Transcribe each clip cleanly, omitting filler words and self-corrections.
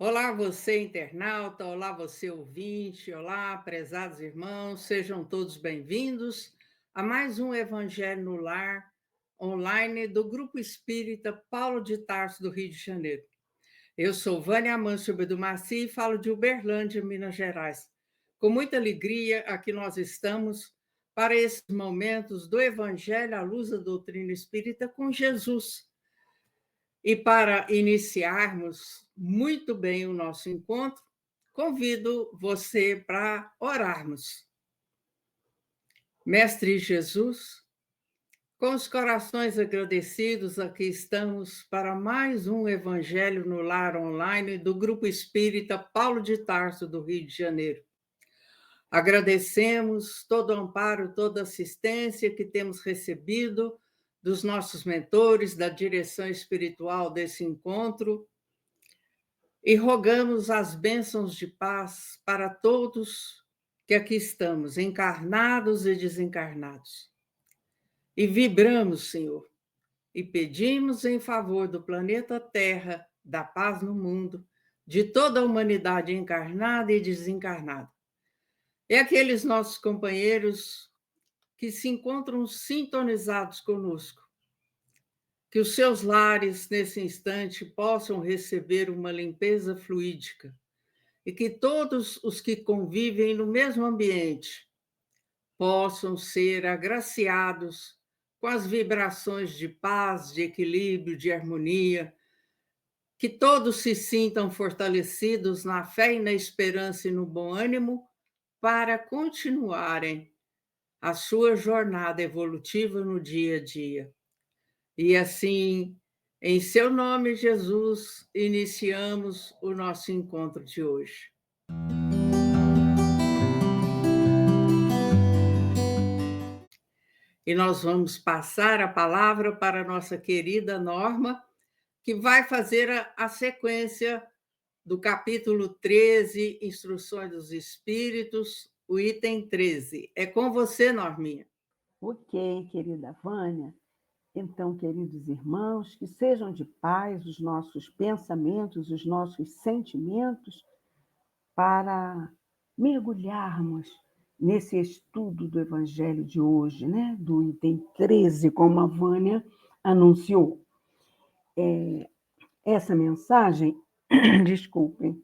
Olá, você internauta, olá, você ouvinte, olá, prezados irmãos, sejam todos bem-vindos a mais um Evangelho no Lar online do Grupo Espírita Paulo de Tarso, do Rio de Janeiro. Eu sou Vânia Amâncio Bedumaci e falo de Uberlândia, Minas Gerais. Com muita alegria, aqui nós estamos para esses momentos do Evangelho à luz da doutrina espírita com Jesus. E para iniciarmos muito bem o nosso encontro, convido você para orarmos. Mestre Jesus, com os corações agradecidos, aqui estamos para mais um Evangelho no Lar online do Grupo Espírita Paulo de Tarso, do Rio de Janeiro. Agradecemos todo o amparo, toda a assistência que temos recebido dos nossos mentores, da direção espiritual desse encontro, e rogamos as bênçãos de paz para todos que aqui estamos, encarnados e desencarnados. E vibramos, Senhor, e pedimos em favor do planeta Terra, da paz no mundo, de toda a humanidade encarnada e desencarnada. E aqueles nossos companheiros que se encontram sintonizados conosco, que os seus lares, nesse instante, possam receber uma limpeza fluídica, e que todos os que convivem no mesmo ambiente possam ser agraciados com as vibrações de paz, de equilíbrio, de harmonia, que todos se sintam fortalecidos na fé e na esperança e no bom ânimo para continuarem a sua jornada evolutiva no dia a dia. E assim, em seu nome, Jesus, iniciamos o nosso encontro de hoje. E nós vamos passar a palavra para a nossa querida Norma, que vai fazer a sequência do capítulo 13, Instruções dos Espíritos, o item 13. É com você, Norminha. Ok, querida Vânia. Então, queridos irmãos, que sejam de paz os nossos pensamentos, os nossos sentimentos, para mergulharmos nesse estudo do Evangelho de hoje, né? Do item 13, como a Vânia anunciou. Essa mensagem, desculpem,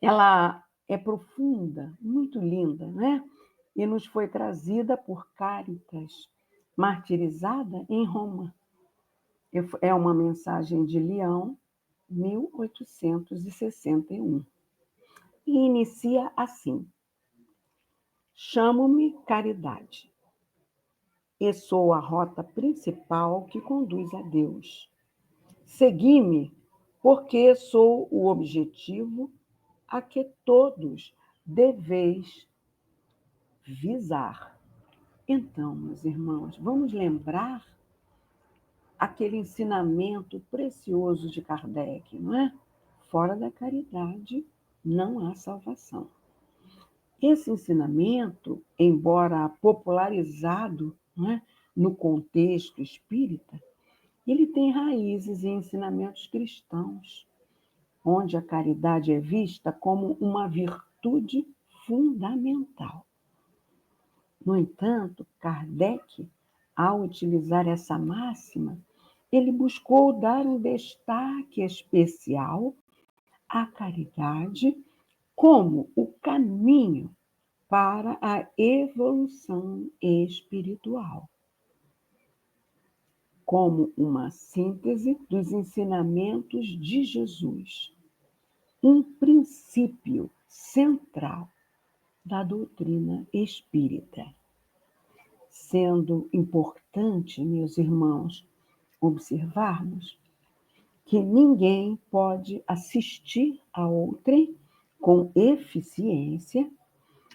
ela é profunda, muito linda, né? E nos foi trazida por Cáritas, martirizada em Roma. É uma mensagem de Leão, 1861. E inicia assim: chamo-me Caridade, e sou a rota principal que conduz a Deus. Segui-me, porque sou o objetivo a que todos deveis visar. Então, meus irmãos, vamos lembrar aquele ensinamento precioso de Kardec, não é? Fora da caridade não há salvação. Esse ensinamento, embora popularizado, não é, no contexto espírita, ele tem raízes em ensinamentos cristãos, onde a caridade é vista como uma virtude fundamental. No entanto, Kardec, ao utilizar essa máxima, ele buscou dar um destaque especial à caridade como o caminho para a evolução espiritual, como uma síntese dos ensinamentos de Jesus, um princípio central da doutrina espírita. Sendo importante, meus irmãos, observarmos que ninguém pode assistir a outrem com eficiência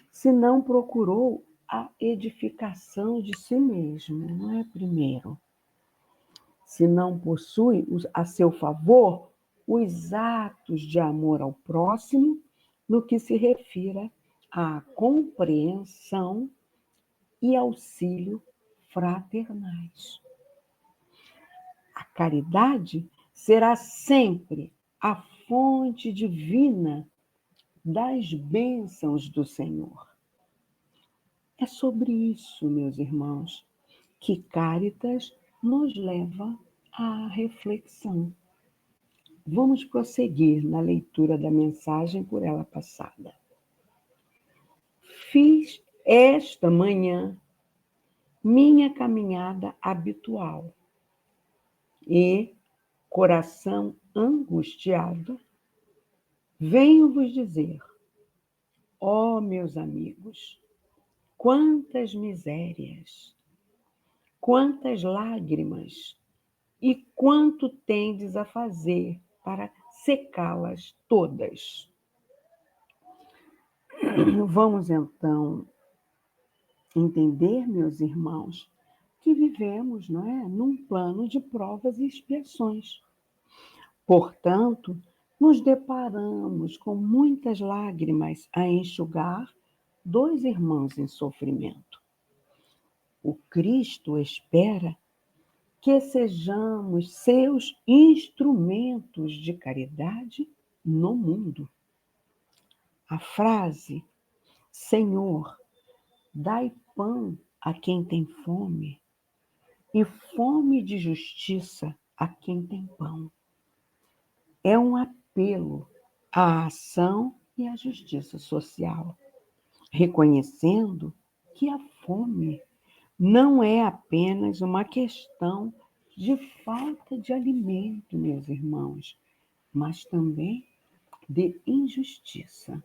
se não procurou a edificação de si mesmo, não é? Primeiro, se não possui a seu favor os atos de amor ao próximo no que se refira à compreensão e auxílio fraternais. A caridade será sempre a fonte fonte divina das bênçãos do Senhor. É sobre isso, meus irmãos, que Cáritas nos leva à reflexão. Vamos prosseguir na leitura da mensagem por ela passada. Fiz esta manhã minha caminhada habitual e, coração angustiado, venho vos dizer, ó meus amigos, quantas misérias, quantas lágrimas e quanto tendes a fazer para secá-las todas. Vamos então entender, meus irmãos, que vivemos, não é, num plano de provas e expiações. Portanto, nos deparamos com muitas lágrimas a enxugar dois irmãos em sofrimento. O Cristo espera que sejamos seus instrumentos de caridade no mundo. A frase, Senhor, dai pão a quem tem fome e fome de justiça a quem tem pão, é um apelo à ação e à justiça social, reconhecendo que a fome não é apenas uma questão de falta de alimento, meus irmãos, mas também de injustiça.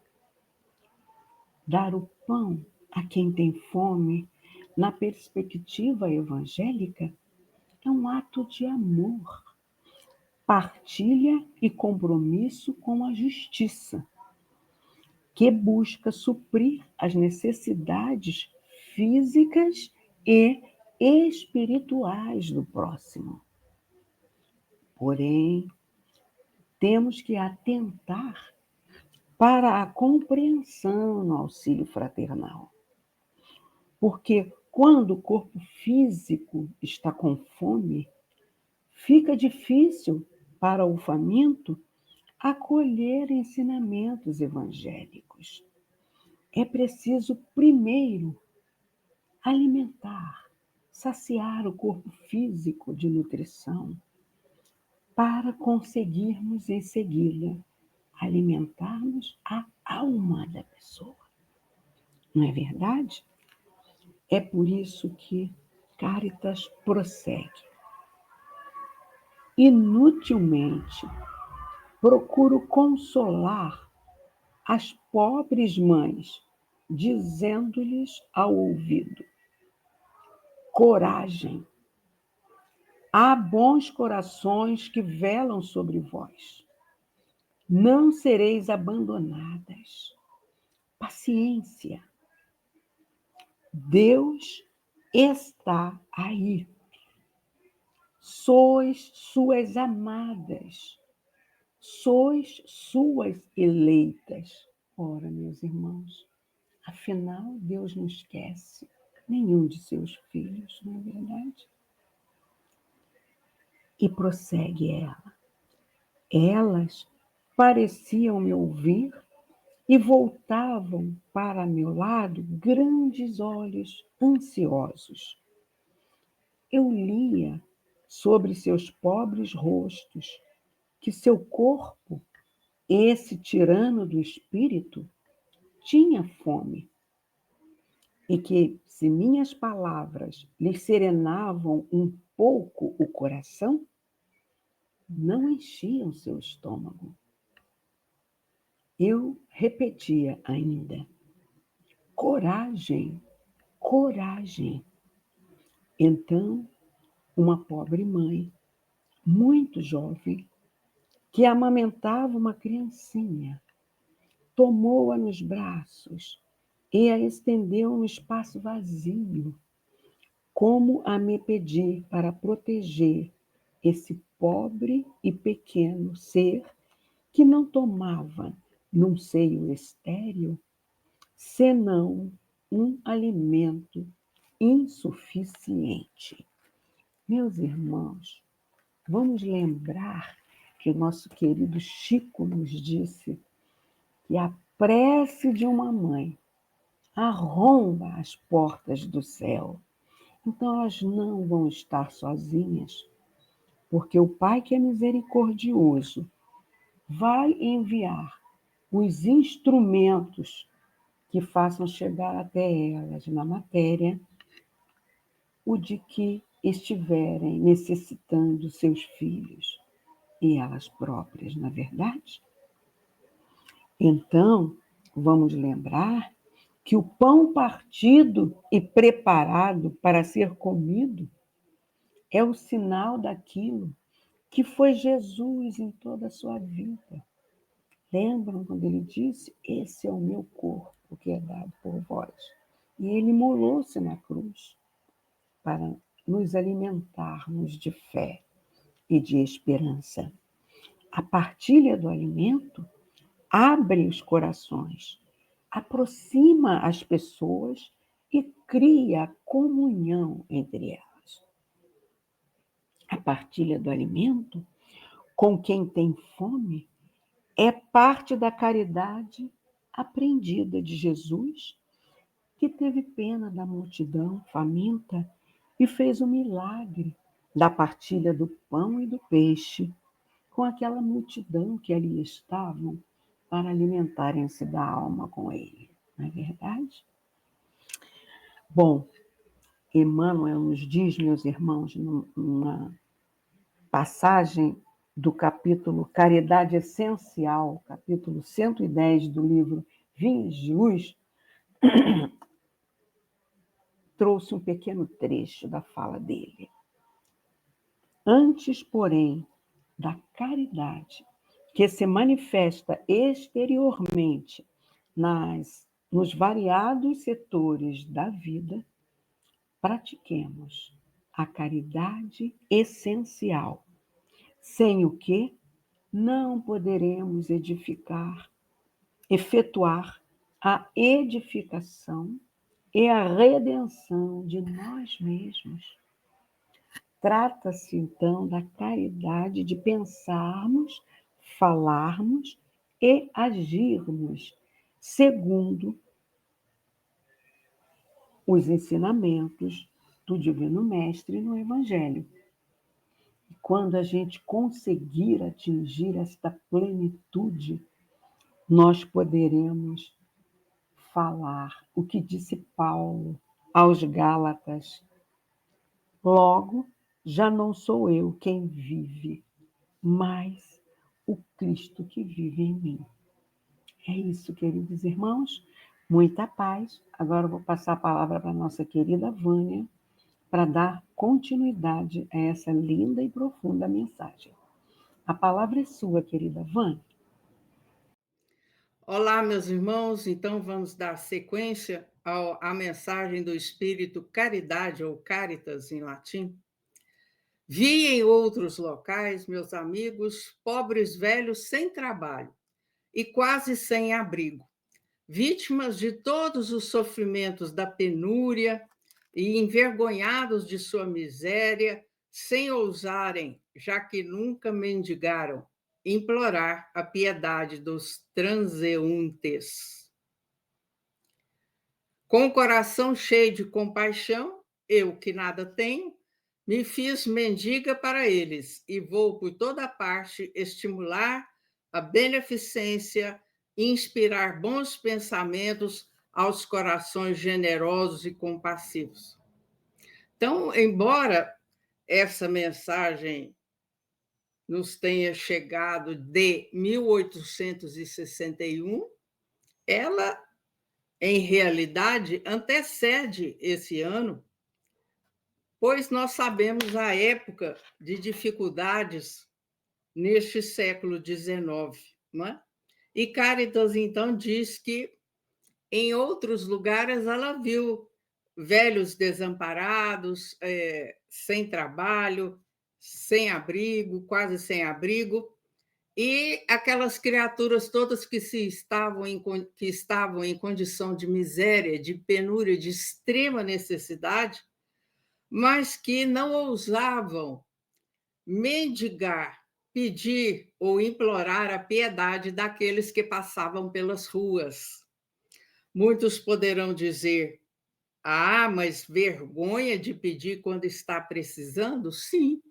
Dar o pão a quem tem fome, na perspectiva evangélica, é um ato de amor, partilha e compromisso com a justiça, que busca suprir as necessidades físicas e espirituais do próximo. Porém, temos que atentar para a compreensão no auxílio fraternal. Porque quando o corpo físico está com fome, fica difícil para o faminto acolher ensinamentos evangélicos. É preciso primeiro alimentar, saciar o corpo físico de nutrição, para conseguirmos em seguida alimentarmos a alma da pessoa. Não é verdade? É por isso que Cáritas prossegue. Inutilmente procuro consolar as pobres mães, dizendo-lhes ao ouvido: coragem, há bons corações que velam sobre vós. Não sereis abandonadas. Paciência. Deus está aí. Sois suas amadas. Sois suas eleitas. Ora, meus irmãos, afinal, Deus não esquece nenhum de seus filhos, não é verdade? E prossegue ela. Elas pareciam me ouvir e voltavam para meu lado grandes olhos ansiosos. Eu lia sobre seus pobres rostos que seu corpo, esse tirano do espírito, tinha fome e que, se minhas palavras lhes serenavam um pouco o coração, não enchiam seu estômago. Eu repetia ainda: coragem, coragem. Então, uma pobre mãe, muito jovem, que amamentava uma criancinha, tomou-a nos braços e a estendeu no espaço vazio, como a me pedir para proteger esse pobre e pequeno ser que não tomava num seio estéril senão um alimento insuficiente. Meus irmãos, vamos lembrar que o nosso querido Chico nos disse que a prece de uma mãe arromba as portas do céu. Então, elas não vão estar sozinhas, porque o Pai, que é misericordioso, vai enviar os instrumentos que façam chegar até elas na matéria o de que estiverem necessitando seus filhos e elas próprias, na verdade? Então, vamos lembrar que o pão partido e preparado para ser comido é o sinal daquilo que foi Jesus em toda a sua vida. Lembram quando ele disse: esse é o meu corpo que é dado por vós? E ele imolou-se na cruz para nos alimentarmos de fé e de esperança. A partilha do alimento abre os corações, aproxima as pessoas e cria comunhão entre elas. A partilha do alimento com quem tem fome é parte da caridade aprendida de Jesus, que teve pena da multidão faminta e fez o milagre da partilha do pão e do peixe com aquela multidão que ali estavam para alimentarem-se da alma com ele. Não é verdade? Bom, Emmanuel nos diz, meus irmãos, numa passagem do capítulo Caridade Essencial, capítulo 110 do livro Vinhos de Luz, trouxe um pequeno trecho da fala dele. Antes, porém, da caridade, que se manifesta exteriormente nos variados setores da vida, pratiquemos a caridade essencial, sem o que não poderemos efetuar a edificação e a redenção de nós mesmos. Trata-se, então, da caridade de pensarmos, falarmos e agirmos segundo os ensinamentos do Divino Mestre no Evangelho. E quando a gente conseguir atingir esta plenitude, nós poderemos falar o que disse Paulo aos Gálatas: logo, já não sou eu quem vive, mas o Cristo que vive em mim. É isso, queridos irmãos. Muita paz. Agora eu vou passar a palavra para a nossa querida Vânia para dar continuidade a essa linda e profunda mensagem. A palavra é sua, querida Vânia. Olá, meus irmãos. Então, vamos dar sequência à mensagem do Espírito Caridade, ou Caritas em latim. Vi em outros locais, meus amigos, pobres velhos sem trabalho e quase sem abrigo, vítimas de todos os sofrimentos da penúria e envergonhados de sua miséria, sem ousarem, já que nunca mendigaram, implorar a piedade dos transeuntes. Com o coração cheio de compaixão, eu, que nada tenho, me fiz mendiga para eles e vou por toda parte estimular a beneficência e inspirar bons pensamentos aos corações generosos e compassivos. Então, embora essa mensagem nos tenha chegado de 1861, ela, em realidade, antecede esse ano, pois nós sabemos a época de dificuldades neste século XIX, não é? E Caritas, então, diz que em outros lugares ela viu velhos desamparados, sem trabalho, sem abrigo, quase sem abrigo, e aquelas criaturas todas que estavam em condição de miséria, de penúria, de extrema necessidade, mas que não ousavam mendigar pedir ou implorar a piedade daqueles que passavam pelas ruas. Muitos poderão dizer: ah, mas vergonha de pedir quando está precisando? Sim,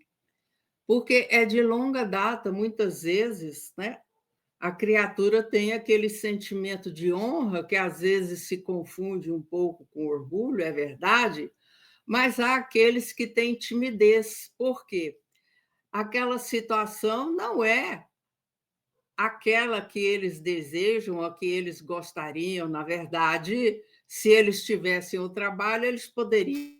porque é de longa data, muitas vezes, né? A criatura tem aquele sentimento de honra que às vezes se confunde um pouco com orgulho, é verdade, mas há aqueles que têm timidez. Por quê? Aquela situação não é aquela que eles desejam, a que eles gostariam. Na verdade, se eles tivessem o trabalho, eles poderiam.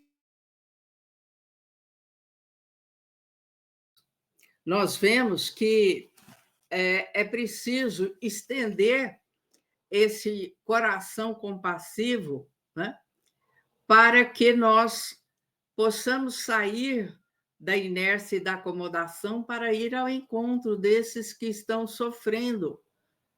Nós vemos que é preciso estender esse coração compassivo, né, para que nós possamos sair da inércia e da acomodação para ir ao encontro desses que estão sofrendo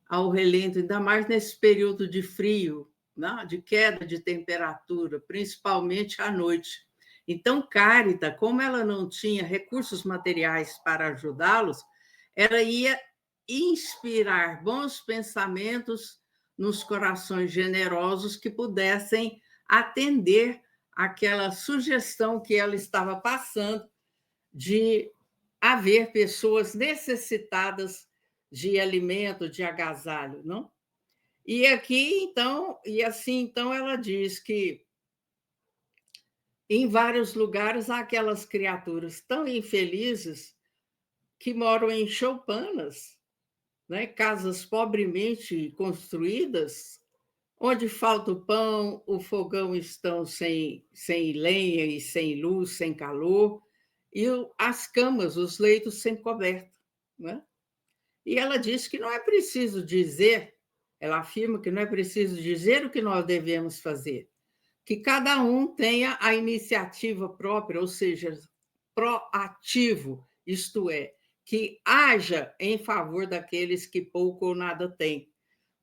ao relento, ainda mais nesse período de frio, né, de queda de temperatura, principalmente à noite. Então, Cárita, como ela não tinha recursos materiais para ajudá-los, ela ia inspirar bons pensamentos nos corações generosos que pudessem atender aquela sugestão que ela estava passando de haver pessoas necessitadas de alimento, de agasalho, não? E aqui, então, e assim, então, ela diz que em vários lugares há aquelas criaturas tão infelizes que moram em choupanas, né? Casas pobremente construídas, onde falta o pão, o fogão estão sem lenha e sem luz, sem calor, e as camas, os leitos sem coberta, né? E ela diz que não é preciso dizer, ela afirma que não é preciso dizer o que nós devemos fazer, que cada um tenha a iniciativa própria, ou seja, proativo, isto é, que haja em favor daqueles que pouco ou nada têm.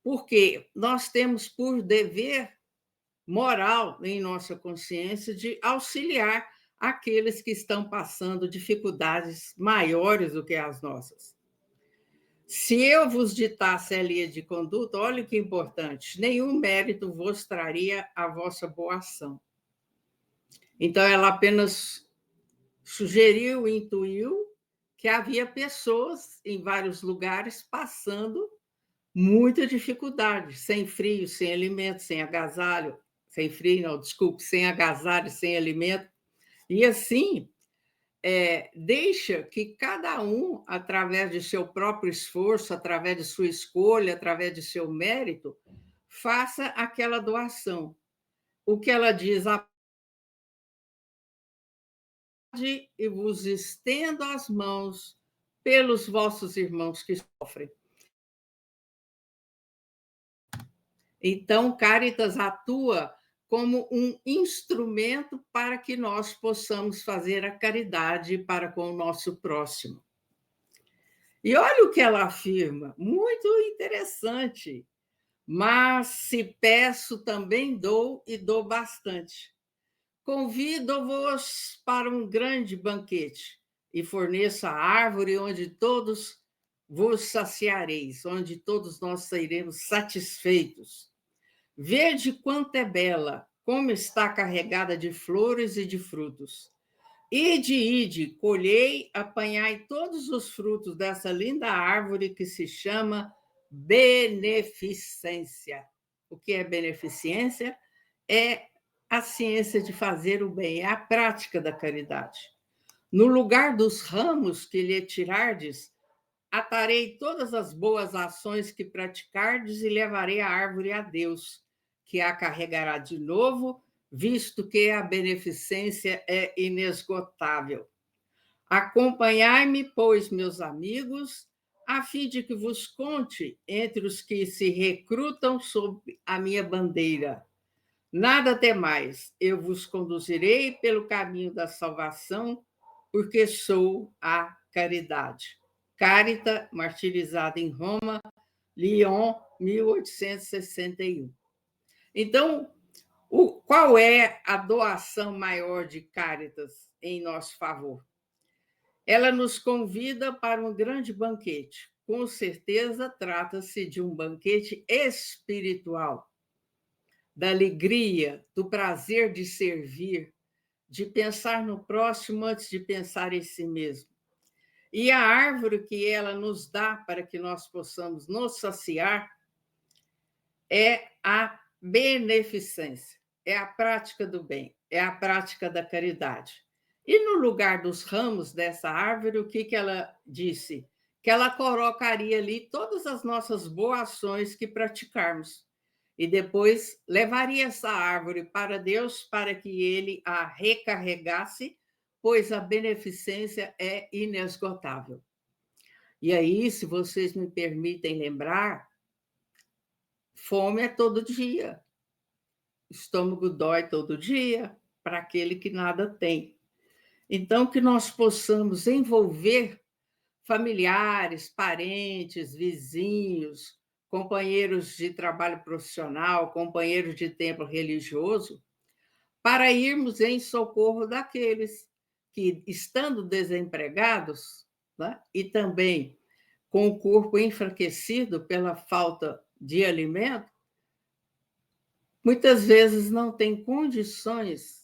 Porque nós temos por dever moral em nossa consciência de auxiliar aqueles que estão passando dificuldades maiores do que as nossas. Se eu vos ditasse a linha de conduta, olha que importante, nenhum mérito vos traria a vossa boa ação. Então, ela apenas sugeriu, intuiu que havia pessoas em vários lugares passando muita dificuldade, sem frio, sem alimento, sem agasalho, sem frio, não, desculpe, sem agasalho, sem alimento. E assim, deixa que cada um, através de seu próprio esforço, através de sua escolha, através de seu mérito, faça aquela doação. O que ela diz, e vos estendo as mãos pelos vossos irmãos que sofrem. Então, Caritas atua como um instrumento para que nós possamos fazer a caridade para com o nosso próximo. E olha o que ela afirma, muito interessante. Mas se peço, também dou e dou bastante. Convido-vos para um grande banquete e forneço a árvore onde todos vos saciareis, onde todos nós sairemos satisfeitos. Vede quanto é bela, como está carregada de flores e de frutos. Ide, colhei, apanhai todos os frutos dessa linda árvore que se chama beneficência. O que é beneficência? É a ciência de fazer o bem, é a prática da caridade. No lugar dos ramos que lhe tirardes, atarei todas as boas ações que praticardes e levarei a árvore a Deus, que a carregará de novo, visto que a beneficência é inesgotável. Acompanhai-me, pois, meus amigos, a fim de que vos conte entre os que se recrutam sob a minha bandeira. Nada temais, eu vos conduzirei pelo caminho da salvação, porque sou a caridade. Carita, martirizada em Roma, Lyon, 1861. Então, qual é a doação maior de Caritas em nosso favor? ela nos convida para um grande banquete. Com certeza, trata-se de um banquete espiritual, da alegria, do prazer de servir, de pensar no próximo antes de pensar em si mesmo. E a árvore que ela nos dá para que nós possamos nos saciar é a beneficência, é a prática do bem, é a prática da caridade. E no lugar dos ramos dessa árvore, o que ela disse? Que ela colocaria ali todas as nossas boas ações que praticarmos. E depois levaria essa árvore para Deus para que ele a recarregasse, pois a beneficência é inesgotável. E aí, se vocês me permitem lembrar, fome é todo dia, estômago dói todo dia para aquele que nada tem. Então, que nós possamos envolver familiares, parentes, vizinhos, companheiros de trabalho profissional, companheiros de templo religioso, para irmos em socorro daqueles que, estando desempregados, né, e também com o corpo enfraquecido pela falta de alimento, muitas vezes não têm condições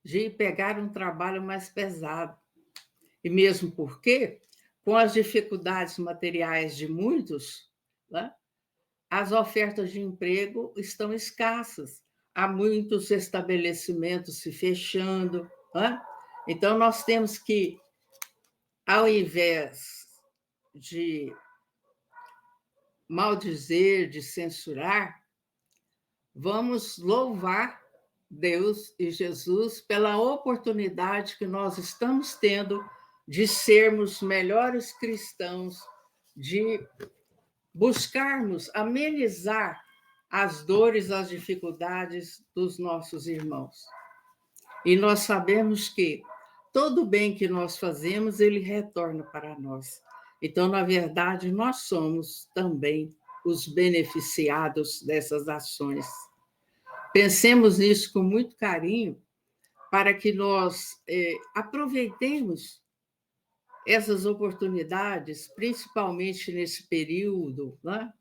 de pegar um trabalho mais pesado. E mesmo porque, com as dificuldades materiais de muitos, né, as ofertas de emprego estão escassas. Há muitos estabelecimentos se fechando. Né? Então, nós temos que, ao invés de maldizer, de censurar, vamos louvar Deus e Jesus pela oportunidade que nós estamos tendo de sermos melhores cristãos, de buscarmos amenizar as dores, as dificuldades dos nossos irmãos. E nós sabemos que todo o bem que nós fazemos, ele retorna para nós. Então, na verdade, nós somos também os beneficiados dessas ações. Pensemos nisso com muito carinho, para que nós aproveitemos essas oportunidades, principalmente nesse período, né?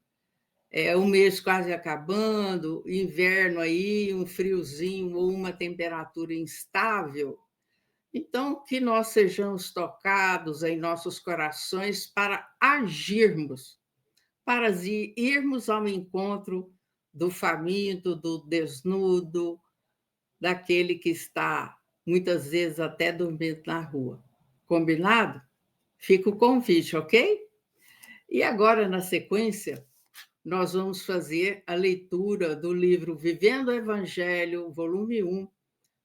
O mês quase acabando, inverno aí, um friozinho ou uma temperatura instável. Então, que nós sejamos tocados em nossos corações para agirmos, para irmos ao encontro do faminto, do desnudo, daquele que está, muitas vezes, até dormindo na rua. Combinado? Fica o convite, ok? E agora, na sequência, nós vamos fazer a leitura do livro Vivendo o Evangelho, volume 1,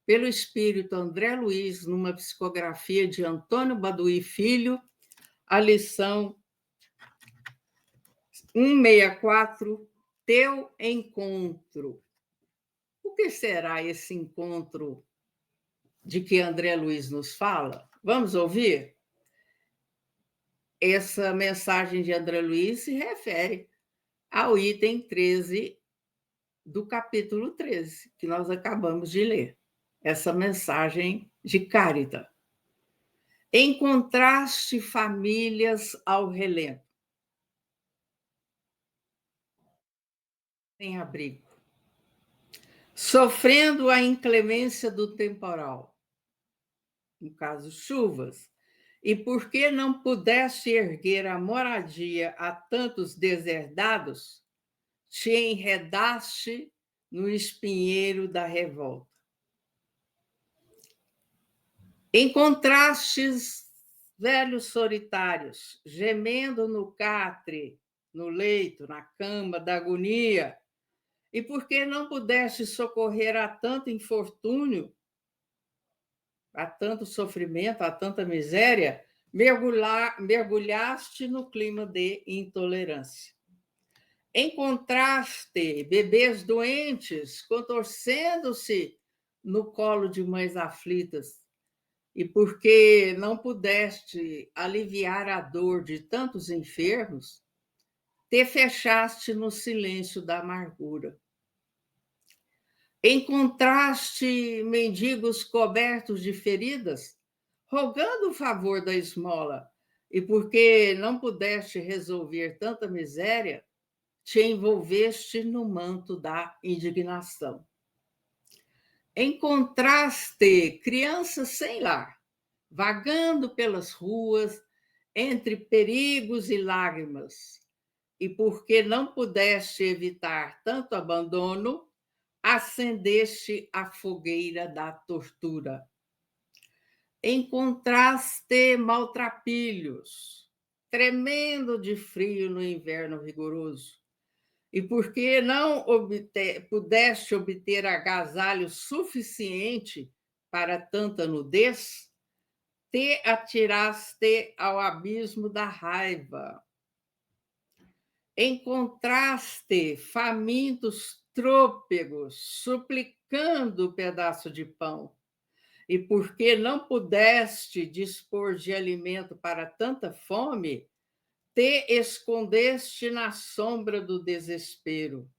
pelo espírito André Luiz, numa psicografia de Antônio Baduí Filho, a lição 164, Teu Encontro. O que será esse encontro de que André Luiz nos fala? Vamos ouvir? Essa mensagem de André Luiz se refere ao item 13 do capítulo 13, que nós acabamos de ler. Essa mensagem de Cárita. Encontraste famílias ao relento, sem abrigo, sofrendo a inclemência do temporal, no caso, chuvas, e porque não pudeste erguer a moradia a tantos deserdados, te enredaste no espinheiro da revolta. Encontrastes velhos solitários, gemendo no catre, no leito, na cama da agonia, e porque não pudeste socorrer a tanto infortúnio, a tanto sofrimento, a tanta miséria, mergulhaste no clima de intolerância. Encontraste bebês doentes, contorcendo-se no colo de mães aflitas, e porque não pudeste aliviar a dor de tantos enfermos, te fechaste no silêncio da amargura. Encontraste mendigos cobertos de feridas, rogando o favor da esmola, e porque não pudeste resolver tanta miséria, te envolveste no manto da indignação. Encontraste crianças sem lar, vagando pelas ruas, entre perigos e lágrimas, e porque não pudeste evitar tanto abandono, acendeste a fogueira da tortura. Encontraste maltrapilhos, tremendo de frio no inverno rigoroso, e porque não pudeste obter agasalho suficiente para tanta nudez, te atiraste ao abismo da raiva. Encontraste famintos trôpegos, suplicando pedaço de pão, e porque não pudeste dispor de alimento para tanta fome, te escondeste na sombra do desespero.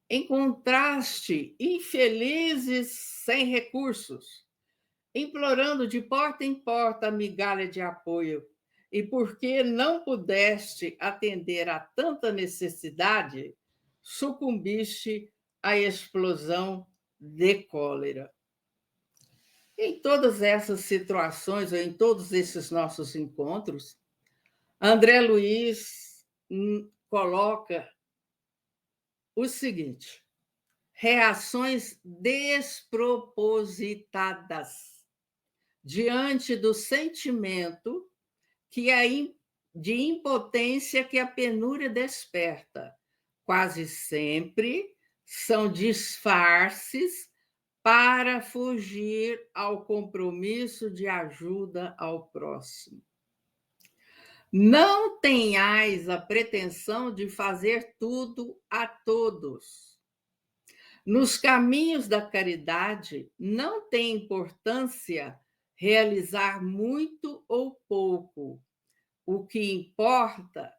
Encontraste infelizes sem recursos, implorando de porta em porta a migalha de apoio, e porque não pudeste atender a tanta necessidade, sucumbiste à explosão de cólera. Em todas essas situações, ou em todos esses nossos encontros, André Luiz coloca o seguinte: reações despropositadas diante do sentimento de impotência que a penúria desperta. Quase sempre são disfarces para fugir ao compromisso de ajuda ao próximo. Não tenhais a pretensão de fazer tudo a todos. Nos caminhos da caridade, não tem importância realizar muito ou pouco. O que importa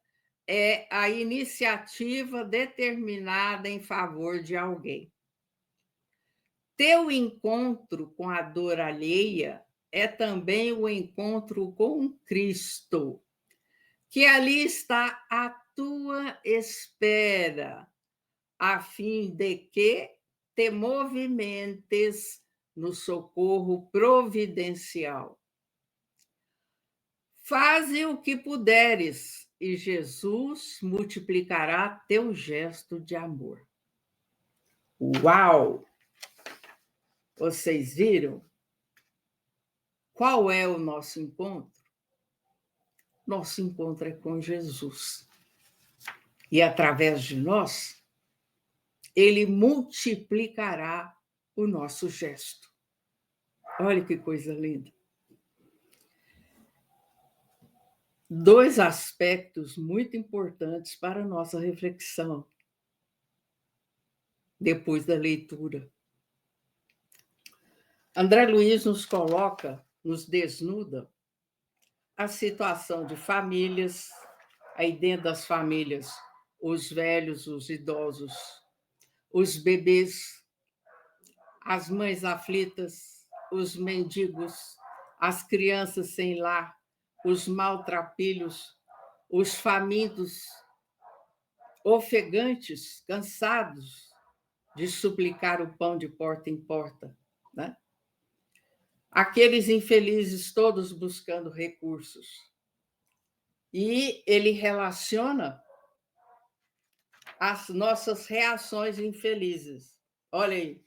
é a iniciativa determinada em favor de alguém. Teu encontro com a dor alheia é também o encontro com Cristo, que ali está à tua espera, a fim de que te movimentes no socorro providencial. Faze o que puderes, e Jesus multiplicará teu gesto de amor. Uau! Vocês viram? Qual é o nosso encontro? Nosso encontro é com Jesus. E através de nós, ele multiplicará o nosso gesto. Olha que coisa linda. Dois aspectos muito importantes para a nossa reflexão depois da leitura. André Luiz nos coloca, nos desnuda, a situação de famílias, aí dentro das famílias, os velhos, os idosos, os bebês, as mães aflitas, os mendigos, as crianças sem lar, os maltrapilhos, os famintos, ofegantes, cansados de suplicar o pão de porta em porta, né? Aqueles infelizes todos buscando recursos. E ele relaciona as nossas reações infelizes. Olha aí.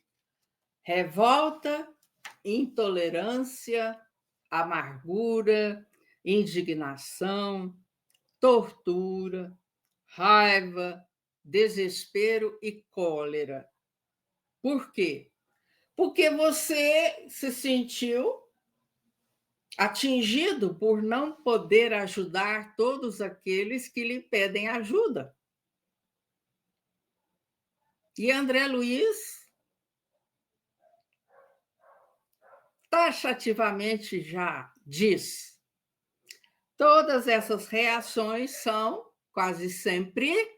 Revolta, intolerância, amargura, indignação, tortura, raiva, desespero e cólera. Por quê? Porque você se sentiu atingido por não poder ajudar todos aqueles que lhe pedem ajuda. E André Luiz taxativamente já diz: todas essas reações são, quase sempre,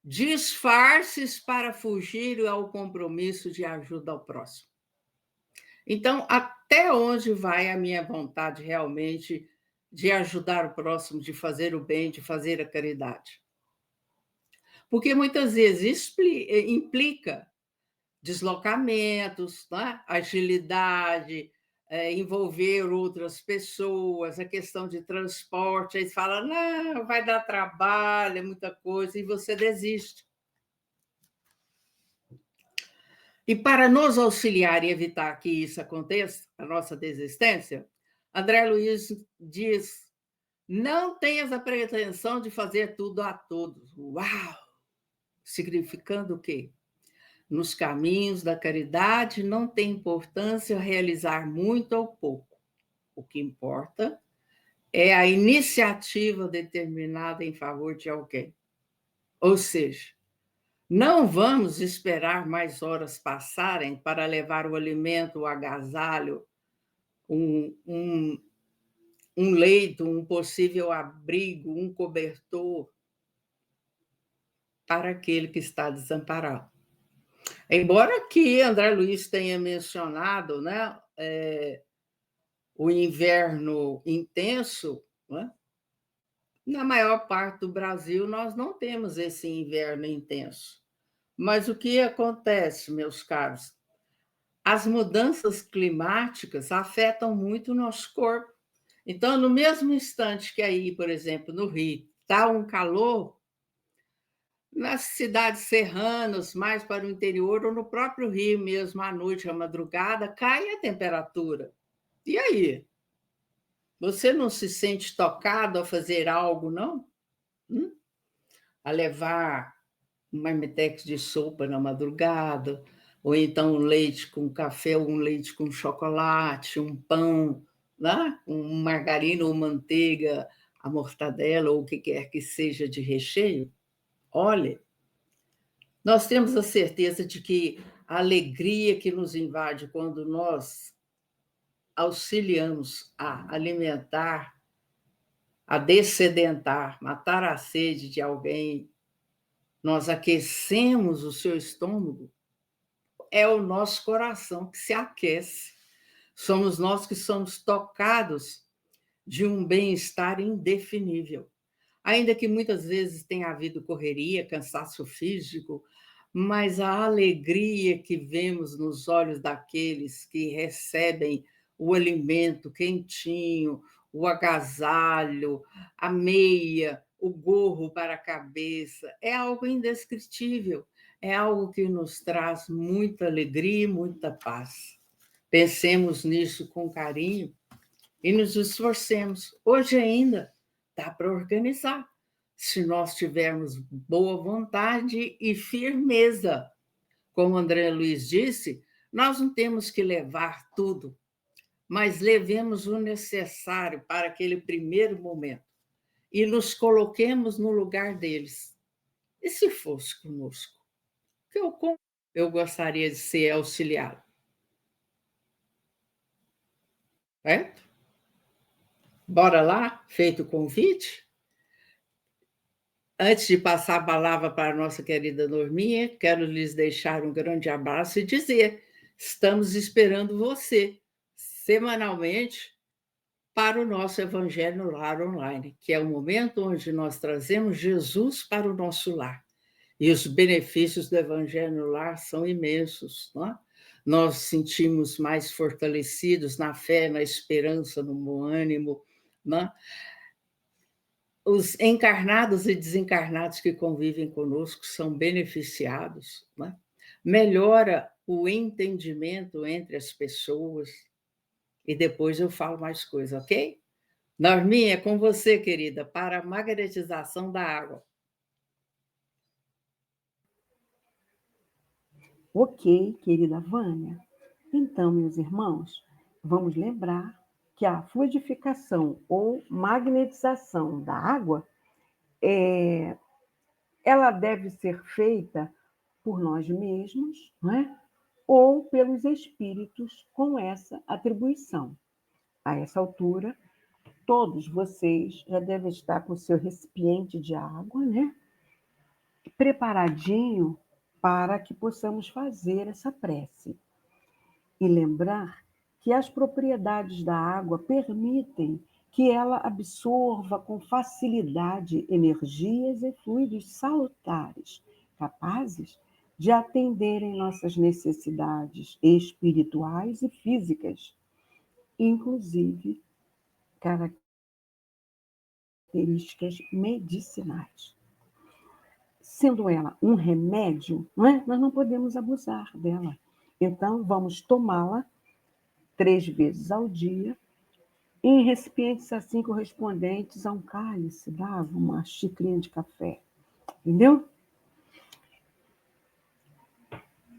disfarces para fugir ao compromisso de ajuda ao próximo. Então, até onde vai a minha vontade realmente de ajudar o próximo, de fazer o bem, de fazer a caridade? Porque muitas vezes implica deslocamentos, né? Agilidade, envolver outras pessoas, a questão de transporte. Aí você fala, não, vai dar trabalho, é muita coisa, e você desiste. E para nos auxiliar e evitar que isso aconteça, a nossa desistência, André Luiz diz: não tenhas a pretensão de fazer tudo a todos. Uau! Significando o quê? Nos caminhos da caridade não tem importância realizar muito ou pouco. O que importa é a iniciativa determinada em favor de alguém. Ou seja, não vamos esperar mais horas passarem para levar o alimento, o agasalho, um leito, um possível abrigo, um cobertor para aquele que está desamparado. Embora que André Luiz tenha mencionado, né, o inverno intenso, né? Na maior parte do Brasil nós não temos esse inverno intenso. Mas o que acontece, meus caros? As mudanças climáticas afetam muito o nosso corpo. Então, no mesmo instante que aí, por exemplo, no Rio, está um calor, nas cidades serranas, mais para o interior, ou no próprio Rio mesmo, à noite, à madrugada, cai a temperatura. E aí? Você não se sente tocado a fazer algo, não? A levar um marmitex de sopa na madrugada, ou então um leite com café, ou um leite com chocolate, um pão, né? Um margarina ou manteiga, a mortadela, ou o que quer que seja de recheio? Olha, nós temos a certeza de que a alegria que nos invade quando nós auxiliamos a alimentar, a dessedentar, matar a sede de alguém, nós aquecemos o seu estômago, é o nosso coração que se aquece. Somos nós que somos tocados de um bem-estar indefinível. Ainda que muitas vezes tenha havido correria, cansaço físico, mas a alegria que vemos nos olhos daqueles que recebem o alimento quentinho, o agasalho, a meia, o gorro para a cabeça, é algo indescritível, é algo que nos traz muita alegria e muita paz. Pensemos nisso com carinho e nos esforcemos. Hoje ainda dá para organizar, se nós tivermos boa vontade e firmeza. Como André Luiz disse, nós não temos que levar tudo, mas levemos o necessário para aquele primeiro momento e nos coloquemos no lugar deles. E se fosse conosco? Eu gostaria de ser auxiliado. Certo? Bora lá? Feito o convite? Antes de passar a palavra para a nossa querida Norminha, quero lhes deixar um grande abraço e dizer: estamos esperando você semanalmente para o nosso Evangelho no Lar Online, que é o momento onde nós trazemos Jesus para o nosso lar. E os benefícios do Evangelho no Lar são imensos, não é? Nós sentimos mais fortalecidos na fé, na esperança, no bom ânimo, não é? Os encarnados e desencarnados que convivem conosco são beneficiados, né? Melhora o entendimento entre as pessoas, e depois eu falo mais coisa, ok? Norminha, é com você, querida, para a magnetização da água. Ok, querida Vânia. Então, meus irmãos, vamos lembrar que a fluidificação ou magnetização da água ela deve ser feita por nós mesmos, não é? Ou pelos espíritos com essa atribuição. A essa altura, todos vocês já devem estar com o seu recipiente de água, né? Preparadinho para que possamos fazer essa prece. E lembrar que as propriedades da água permitem que ela absorva com facilidade energias e fluidos salutares, capazes de atenderem nossas necessidades espirituais e físicas, inclusive características medicinais. Sendo ela um remédio, nós não podemos abusar dela. Então, vamos tomá-la 3 vezes ao dia, em recipientes assim correspondentes a um cálice, dava uma xicrinha de café. Entendeu?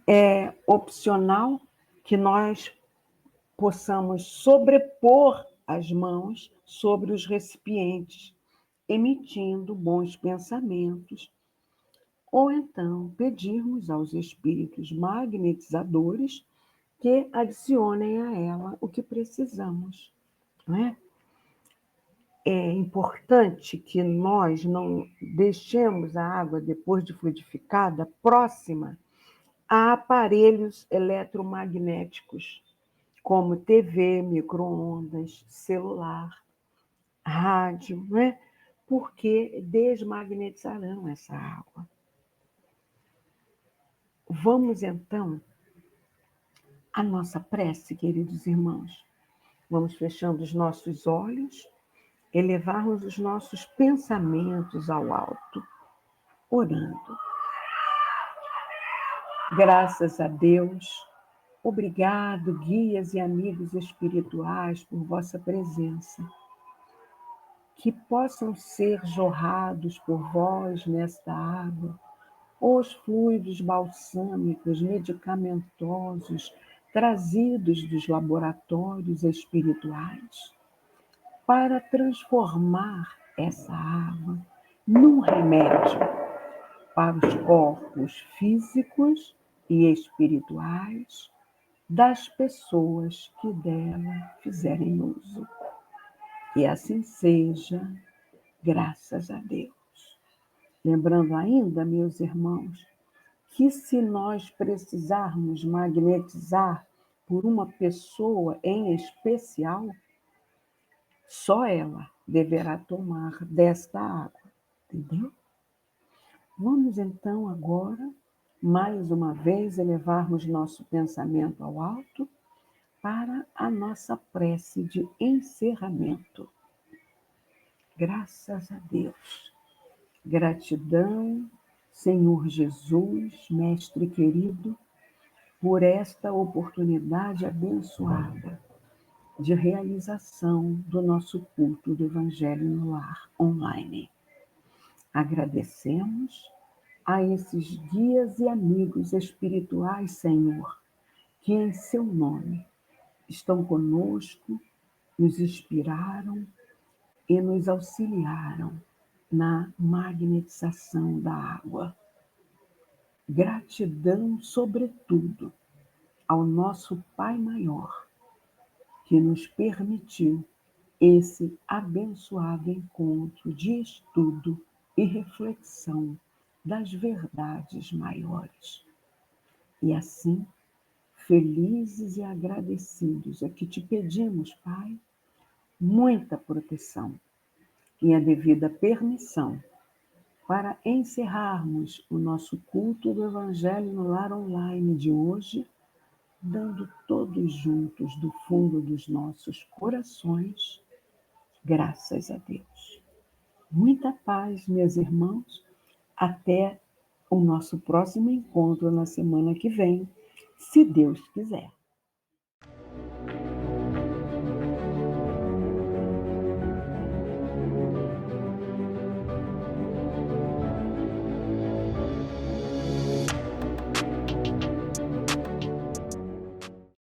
É opcional que nós possamos sobrepor as mãos sobre os recipientes, emitindo bons pensamentos, ou então pedirmos aos espíritos magnetizadores que adicionem a ela o que precisamos, não é? É importante que nós não deixemos a água, depois de fluidificada, próxima a aparelhos eletromagnéticos, como TV, micro-ondas, celular, rádio, né? Porque desmagnetizarão essa água. Vamos, então, à nossa prece, queridos irmãos. Vamos fechando os nossos olhos, elevarmos os nossos pensamentos ao alto, orando. Graças a Deus, obrigado, guias e amigos espirituais, por vossa presença. Que possam ser jorrados por vós nesta água os fluidos balsâmicos, medicamentosos, trazidos dos laboratórios espirituais, para transformar essa água num remédio para os corpos físicos e espirituais das pessoas que dela fizerem uso. E assim seja, graças a Deus. Lembrando ainda, meus irmãos, que se nós precisarmos magnetizar por uma pessoa em especial, só ela deverá tomar desta água, entendeu? Vamos então agora, mais uma vez, elevarmos nosso pensamento ao alto para a nossa prece de encerramento. Graças a Deus. Gratidão, Senhor Jesus, Mestre querido, por esta oportunidade abençoada de realização do nosso culto do Evangelho no Lar online. Agradecemos a esses guias e amigos espirituais, Senhor, que em seu nome estão conosco, nos inspiraram e nos auxiliaram na magnetização da água. Gratidão, sobretudo, ao nosso Pai Maior, que nos permitiu esse abençoado encontro de estudo e reflexão das verdades maiores. E assim, felizes e agradecidos, é que te pedimos, Pai, muita proteção e a devida permissão para encerrarmos o nosso culto do Evangelho no Lar online de hoje, dando todos juntos do fundo dos nossos corações, graças a Deus. Muita paz, meus irmãos, até o nosso próximo encontro na semana que vem, se Deus quiser.